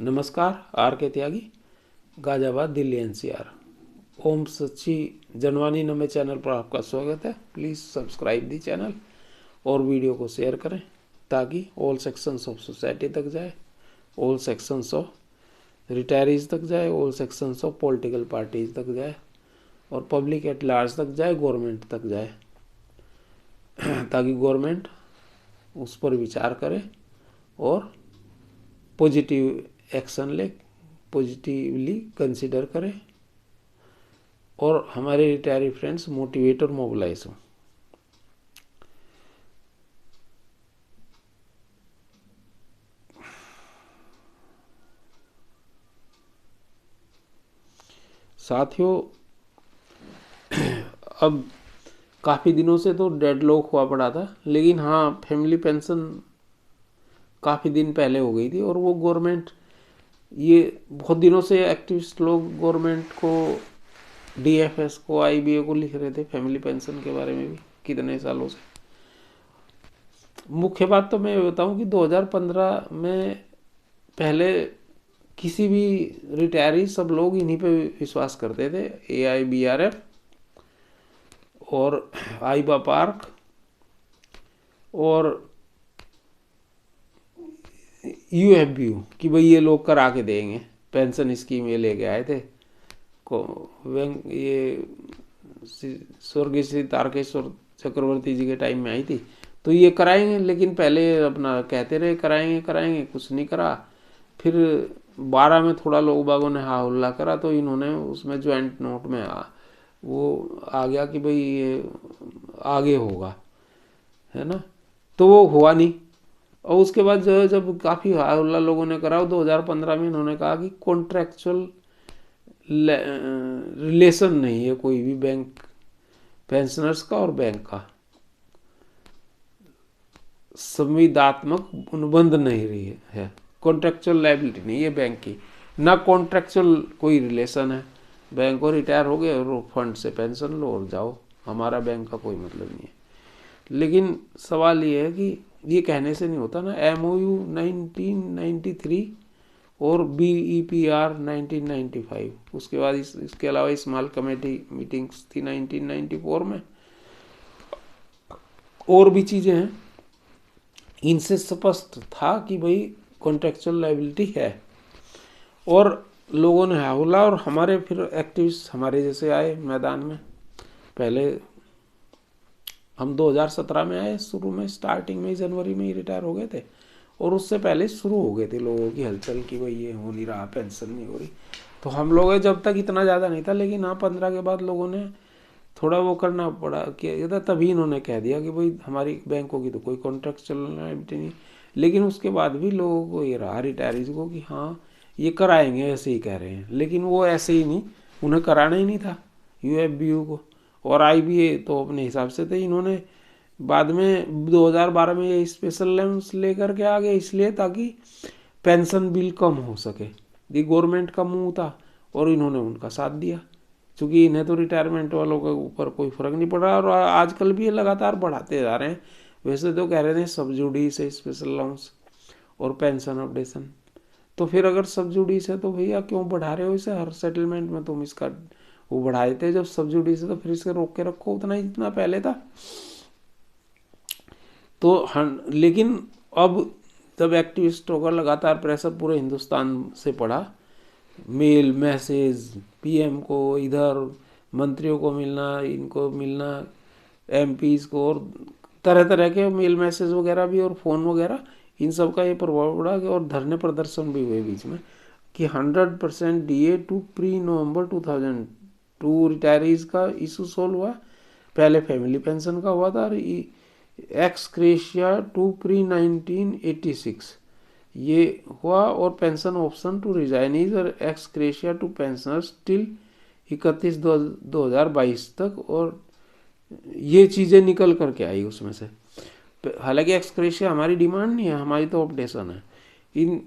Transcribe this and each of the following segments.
नमस्कार, आर के त्यागी, गाजियाबाद, दिल्ली, एनसीआर। ओम सच्ची जनवानी नमे चैनल पर आपका स्वागत है। प्लीज़ सब्सक्राइब दी चैनल और वीडियो को शेयर करें ताकि ऑल सेक्शंस ऑफ सोसाइटी तक जाए, ऑल सेक्शंस ऑफ रिटायरीज तक जाए, all sections of political parties तक जाए और पब्लिक एट लार्ज तक जाए, गवर्नमेंट तक जाए, ताकि गवर्नमेंट उस पर विचार करे और पॉजिटिव एक्शन ले, पॉजिटिवली कंसिडर करें और हमारे रिटायरी फ्रेंड्स मोटिवेट और मोबिलाइज हों। साथियों, अब काफ़ी दिनों से तो डेडलॉक हुआ पड़ा था, लेकिन हाँ, फैमिली पेंशन काफ़ी दिन पहले हो गई थी और वो गवर्नमेंट, ये बहुत दिनों से एक्टिविस्ट लोग गवर्नमेंट को, डीएफएस को, आईबीए को लिख रहे थे फैमिली पेंशन के बारे में भी कितने सालों से। मुख्य बात तो मैं बताऊं कि 2015 में पहले किसी भी रिटायरी सब लोग इन्हीं पे विश्वास करते थे, AIBRF और आईबा पार्क और UFBU कि भाई ये लोग करा के देंगे। पेंशन स्कीम ये लेके आए थे को ये स्वर्गीय श्री तारकेश्वर चक्रवर्ती जी के टाइम में आई थी, तो ये कराएंगे, लेकिन पहले अपना कहते रहे कराएंगे, कुछ नहीं करा। फिर 12 में थोड़ा लोग बागों ने हा हुल्ला करा, तो इन्होंने उसमें ज्वाइंट नोट में वो आ गया कि भाई ये आगे होगा, है ना, तो वो हुआ नहीं। और उसके बाद जो है, जब काफ़ी हा हुल्ला लोगों ने करा, 2015 में इन्होंने कहा कि कॉन्ट्रेक्चुअल रिलेशन नहीं है कोई भी बैंक पेंशनर्स का और बैंक का, संविदात्मक अनुबंध नहीं रही है, कॉन्ट्रेक्चुअल लायबिलिटी नहीं है बैंक की, ना कॉन्ट्रेक्चुअल कोई रिलेशन है। बैंक को रिटायर हो गए और फंड से पेंशन लो और जाओ, हमारा बैंक का कोई मतलब नहीं है। लेकिन सवाल ये है कि ये कहने से नहीं होता ना। MOU 1993 और BEPR 1995, उसके बाद इसके अलावा स्मॉल कमेटी मीटिंग्स थी 1994 में, और भी चीज़ें हैं। इनसे स्पष्ट था कि भाई कॉन्ट्रेक्चुअल लायबिलिटी है, और लोगों ने हाउला, और हमारे फिर एक्टिविस्ट हमारे जैसे आए मैदान में। पहले हम 2017 में आए, शुरू में स्टार्टिंग में जनवरी में ही रिटायर हो गए थे, और उससे पहले शुरू हो गए थे लोगों की हलचल कि भाई ये हो नहीं रहा, पेंशन नहीं हो रही। तो हम लोग जब तक इतना ज़्यादा नहीं था, लेकिन हाँ 15 के बाद लोगों ने थोड़ा वो करना पड़ा कि तभी इन्होंने कह दिया कि भाई हमारी बैंकों की तो कोई कॉन्ट्रैक्चुअल लायबिलिटी नहीं। लेकिन उसके बाद भी लोगों को ये रहा, रिटायरीज को, कि हाँ ये कराएंगे, ऐसे ही कह रहे हैं, लेकिन वो ऐसे ही नहीं, उन्हें कराना ही नहीं था UFBU को। और IBA तो अपने हिसाब से थे, इन्होंने बाद में 2012 में ये स्पेशल लोन्स लेकर के आ गए, इसलिए ताकि पेंशन बिल कम हो सके। ये गवर्नमेंट का मुंह था और इन्होंने उनका साथ दिया, क्योंकि इन्हें तो रिटायरमेंट वालों के ऊपर कोई फर्क नहीं पड़ रहा, और आजकल भी ये लगातार बढ़ाते जा रहे हैं। वैसे तो कह रहे थे सब्सिडी से स्पेशल लोन्स और पेंशन अपडेशन, तो फिर अगर सब्सिडी से तो भैया क्यों बढ़ा रहे हो इसे? हर सेटलमेंट में तुम इसका वो बढ़ा देते हैं जब सब्सिडी से, तो फिर इसे रोक के रखो उतना ही जितना पहले था। तो लेकिन अब जब एक्टिविस्टों का लगातार प्रेशर पूरे हिंदुस्तान से पड़ा, मेल मैसेज, PM को, इधर मंत्रियों को मिलना, इनको मिलना, MPs को, और तरह तरह के मेल मैसेज वगैरह भी और फ़ोन वगैरह, इन सब का ये प्रभाव पड़ा कि, और धरने प्रदर्शन भी हुए बीच में कि 100% DA टू pre-November 2002 रिटायरीज का इशू सोल्व हुआ। पहले फैमिली पेंशन का हुआ था, और एक्स ग्रेशिया टू pre-1986 ये हुआ, और पेंशन ऑप्शन टू रिजाइनीज और ex gratia to pensioners till 31/2022 तक, और ये चीज़ें निकल करके आई उसमें से। हालांकि एक्स ग्रेशिया हमारी डिमांड नहीं है, हमारी तो ऑब्जेक्शन है। इन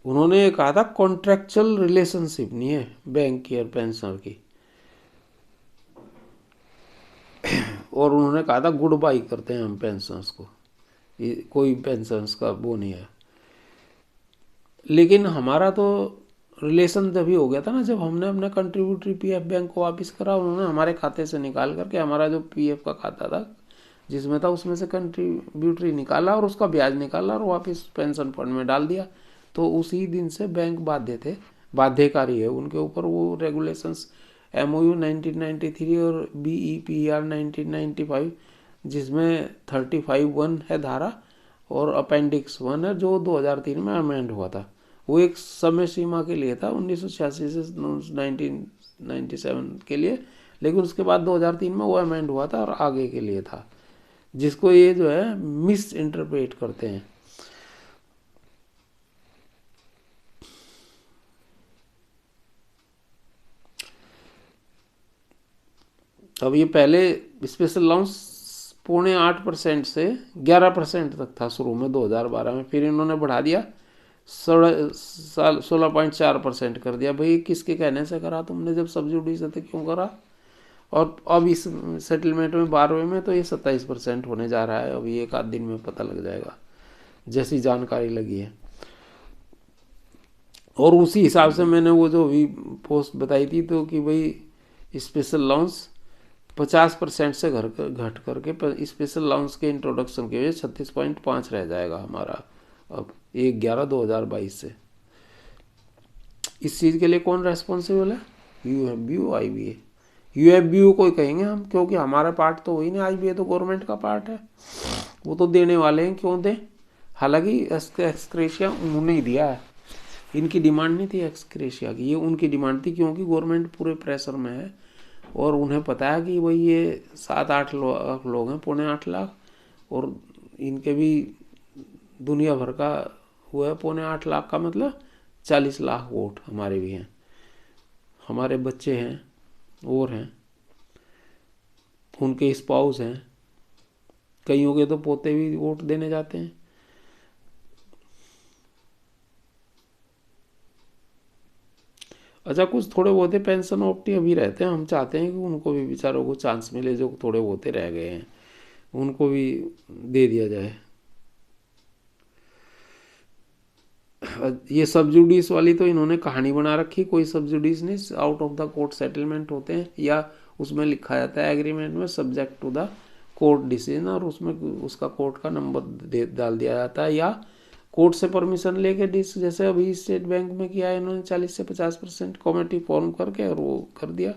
उन्होंने कहा था कॉन्ट्रेक्चुअल रिलेशनशिप नहीं है बैंक की और पेंशनर की। और उन्होंने कहा था गुड बाई करते हैं हम पेंशन्स को, कोई पेंशन्स का वो नहीं है। लेकिन हमारा तो रिलेशन तभी हो गया था ना जब हमने अपना कंट्रीब्यूटरी पीएफ बैंक को वापस करा। उन्होंने हमारे खाते से निकाल करके हमारा जो पीएफ का खाता था जिसमें था उसमें से कंट्रीब्यूटरी निकाला और उसका ब्याज निकाला और वापस पेंशन फंड में डाल दिया। तो उसी दिन से बैंक बाध्यकारी है उनके ऊपर वो रेगुलेशंस MOU 1993 और BEPR 1995 जिसमें 35(1) है धारा और अपेंडिक्स 1 है जो 2003 में अमेंड हुआ था। वो एक समय सीमा के लिए था 1986 से 1997 के लिए, लेकिन उसके बाद 2003 में वो अमेंड हुआ था और आगे के लिए था, जिसको ये जो है मिस इंटरप्रेट करते हैं। अब ये पहले स्पेशल अलाउंस 8.5% से 11% तक था शुरू में 2012 में, फिर इन्होंने बढ़ा दिया 16.4% कर दिया। भाई किसके कहने से करा तुमने, जब सब्सिडी से तो क्यों करा। और अब इस सेटलमेंट में 12वें में तो ये 27% होने जा रहा है। अभी एक आध दिन में पता लग जाएगा जैसी जानकारी लगी है। और उसी हिसाब से मैंने वो जो भी पोस्ट बताई थी तो कि भाई स्पेशल अलाउंस 50% से घट करके स्पेशल अलाउंस के इंट्रोडक्शन के वजह 36.5 रह जाएगा हमारा अब 1/11/2022 से। इस चीज़ के लिए कौन रेस्पॉन्सिबल है? UFBU IBA। UFBU को कहेंगे हम, क्योंकि हमारा पार्ट तो वही नहीं, IBA तो गवर्नमेंट का पार्ट है, वो तो देने वाले हैं, क्यों दें। हालांकि एक्सक्रेशिया उन्होंने ही दिया है, इनकी डिमांड नहीं थी एक्सक्रेशिया की, ये उनकी डिमांड थी क्योंकि गवर्नमेंट पूरे प्रेशर में है और उन्हें पता है कि भाई ये 7-8 लोग हैं, 7.25 लाख, और इनके भी दुनिया भर का हुआ है 7.25 लाख का मतलब 40 लाख वोट हमारे भी हैं, हमारे बच्चे हैं और हैं, उनके स्पाउस हैं, कईयों के तो पोते भी वोट देने जाते हैं। अच्छा, कुछ थोड़े बहुत पेंशन ऑप्टी अभी रहते हैं, हम चाहते हैं कि उनको भी बेचारों को चांस मिले, जो थोड़े बहुत रह गए हैं उनको भी दे दिया जाए। ये सब्सिडीज वाली तो इन्होंने कहानी बना रखी, कोई सब्सिडीज नहीं, out of the court settlement होते हैं या उसमें लिखा जाता है एग्रीमेंट में subject to the court decision, और उसमें उसका कोर्ट का नंबर डाल दिया जाता है या कोर्ट से परमिशन लेके जैसे अभी स्टेट बैंक में किया है इन्होंने 40 से 50% कमेटी फॉर्म करके और वो कर दिया।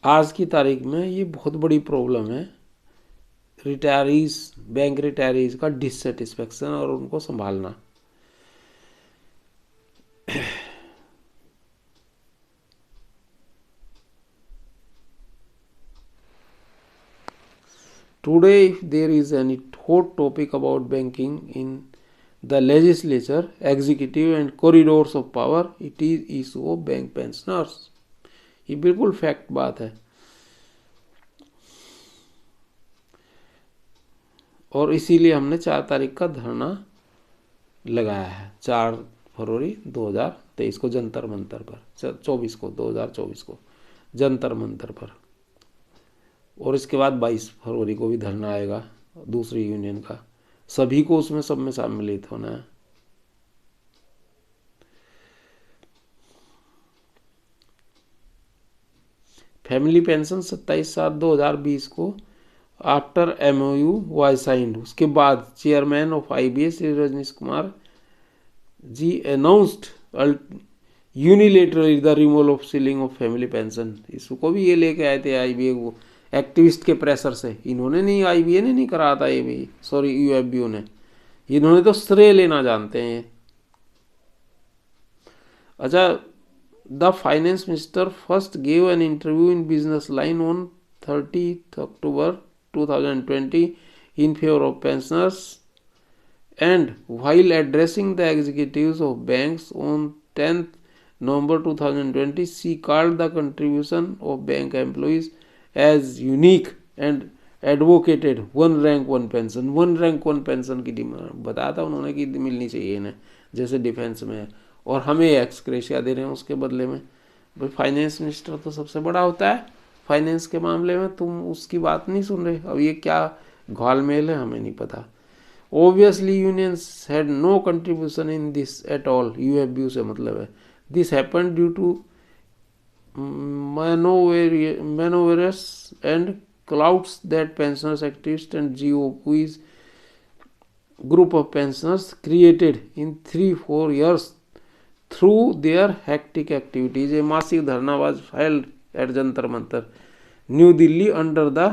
आज की तारीख में ये बहुत बड़ी प्रॉब्लम है, रिटायरीज, बैंक रिटायरीज का डिससेटिस्फेक्शन और उनको संभालना। Today, if there is any hot topic about banking in the legislature, executive and corridors of power, it is issue of bank pensioners। ये बिल्कुल फैक्ट बात है। और इसीलिए हमने 4 तारीख का धरना लगाया है, 4 फरवरी 2023 को जंतर मंतर पर, 2024 को जंतर मंतर पर, और इसके बाद 22 फरवरी को भी धरना आएगा दूसरी यूनियन का। सभी को उसमें सब में सम्मिलित होना है। फैमिली पेंशन 27/7/2020 को आफ्टर MOU वाज साइंड, उसके बाद chairman of IBA Shri Rajneesh Kumar ji announced unilaterally the removal of ceiling of family pension. इसको भी ये लेके आए थे IBA को एक्टिविस्ट के प्रेशर से, इन्होंने नहीं, IBA ने नहीं करा था, ये भी सॉरी UFBU ने, इन्होंने तो श्रेय लेना जानते हैं। अच्छा, the finance minister first gave an interview in business line on 30 October 2020 in favor of pensioners, and while addressing the executives of banks on 10th November 2020 she called the contribution of bank employees as unique and advocated one rank one pension. One rank one pension की demand बताया था उन्होंने कि मिलनी चाहिए इन्हें, जैसे defence में है, और हमें एक्स ग्रेशिया दे रहे हैं उसके बदले में। भाई फाइनेंस मिनिस्टर तो सबसे बड़ा होता है फाइनेंस के मामले में, तुम उसकी बात नहीं सुन रहे। अब ये क्या घालमेल है हमें नहीं पता। Obviously unions had no contribution in this at all, UFBU से मतलब है। This happened due to maneuvers and clouds that pensioners activists and GO, who is group of pensioners created in 3-4 years through their hectic activities. A massive dharna was held at Jantar Mantar, New Delhi under the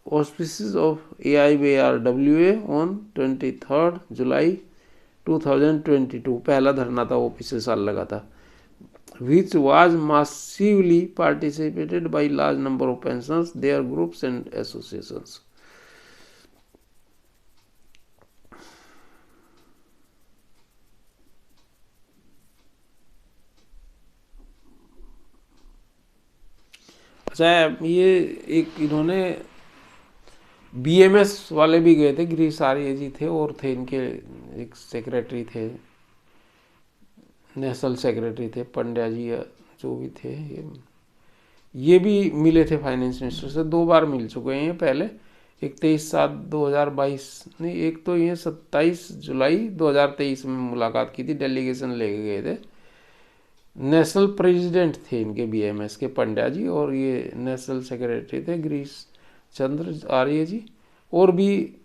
auspices of AIBRWA on 23rd July 2022। पहला धरना था वो पिछले साल लगा था, which was massively participated by large number of pensioners, their groups and associations। अच्छा, ये एक इन्होंने BMS वाले भी गए थे, गिरीश आर्य जी थे और थे इनके एक सेक्रेटरी थे, नेशनल सेक्रेटरी थे पंड्या जी या जो भी थे, ये भी मिले थे फाइनेंस मिनिस्टर से, 2 बार मिल चुके हैं पहले। एक 23/7/2022 नहीं, एक तो ये 27 जुलाई 2023 में मुलाकात की थी, डेलीगेशन लेके गए थे। नेशनल प्रेसिडेंट थे इनके BMS के पंड्या जी, और ये नेशनल सेक्रेटरी थे गिरीश चंद्र आर्य जी, और भी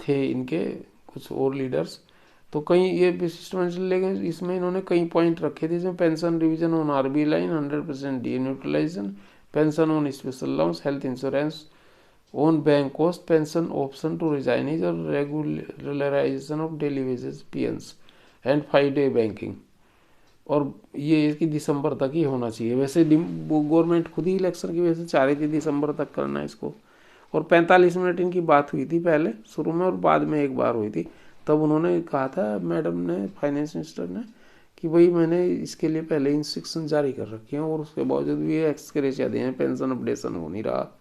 थे इनके कुछ और लीडर्स। तो कई ये विशिष्ट मंच लेके इसमें इन्होंने कई पॉइंट रखे थे, जिसमें pension revision on RBI line, 100% deneutralization, pension on special allowance, health insurance on bank cost, pension option to resignees और regularization of daily wages PNs and 5-day banking. और ये इसकी दिसंबर तक ही होना चाहिए। वैसे गवर्नमेंट खुद ही इलेक्शन की वजह से चाह रही थी दिसंबर तक करना है इसको। और 45 मिनट इनकी बात हुई थी पहले शुरू में, और बाद में एक बार हुई थी। तब उन्होंने कहा था मैडम ने, फाइनेंस मिनिस्टर ने, कि भाई मैंने इसके लिए पहले इंस्ट्रक्शन जारी कर रखे हैं और उसके बावजूद भी ये एक्स ग्रेशिया दिए हैं, पेंशन अपडेशन हो नहीं रहा।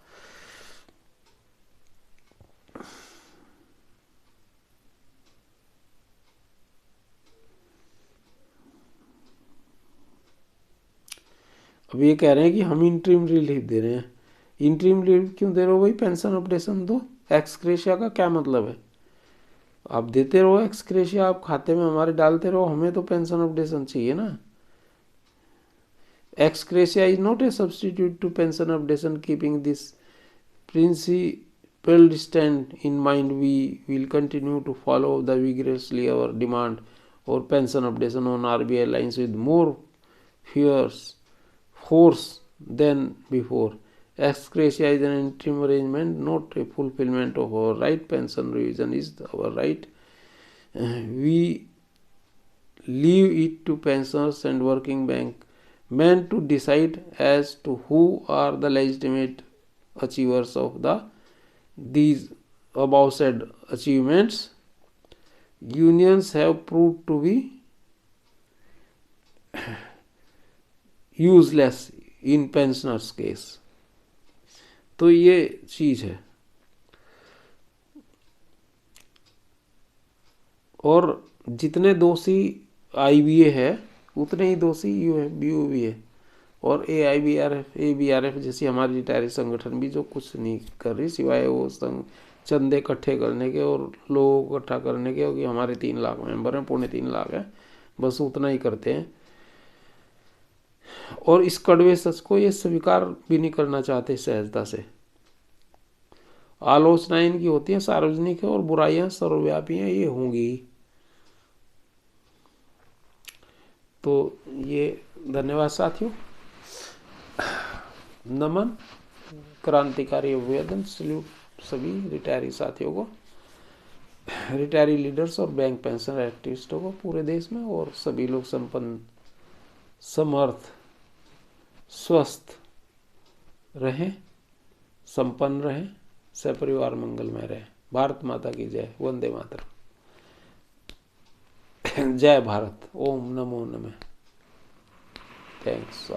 अब ये कह रहे हैं कि हम इंटरिम रिलीफ दे रहे हैं। इंटरिम रिलीफ क्यों दे रहे हो भाई? पेंशन अपडेशन दो। एक्स ग्रेशिया का क्या मतलब है? आप देते रहो एक्स ग्रेशिया, आप खाते में हमारे डालते रहो, हमें तो पेंशन अपडेशन चाहिए ना। Ex gratia is not a substitute to pension updation. Keeping this principle stand in mind, we will continue to follow the vigorously our demand और pension updation on RBI lines with more force than before. Ex gratia is an interim arrangement, not a fulfillment of our right. Pension revision is our right. We leave it to pensioners and working bank men to decide as to who are the legitimate achievers of these above said achievements. Unions have proved to be useless in pensioners case. तो ये चीज है। और जितने दोषी IBA है उतने ही दोषी UFBU भी है, और AIBRF जैसी हमारी रिटायरी संगठन भी जो कुछ नहीं कर रही सिवाय वो चंदे इकट्ठे करने के और लोगों को इकट्ठा करने के, क्योंकि हमारे 3 लाख मेंबर हैं, 3.25 लाख है, बस उतना ही करते हैं। और इस कड़वे सच को ये स्वीकार भी नहीं करना चाहते सहजता से। आलोचनाएं इनकी होती हैं सार्वजनिक है, और बुराइयां सर्वव्यापी हैं, ये होंगी। तो ये धन्यवाद साथियों, नमन, क्रांतिकारी अभिवादन, सल्यूट सभी रिटायरी साथियों को, रिटायरी लीडर्स और बैंक पेंशन एक्टिविस्टों को पूरे देश में, और सभी लोग संपन्न, समर्थ, स्वस्थ रहें, संपन्न रहें, सपरिवार मंगलमय रहें। भारत माता की जय। वंदे मातरम। जय भारत। ओम नमो नमः। थैंक्स।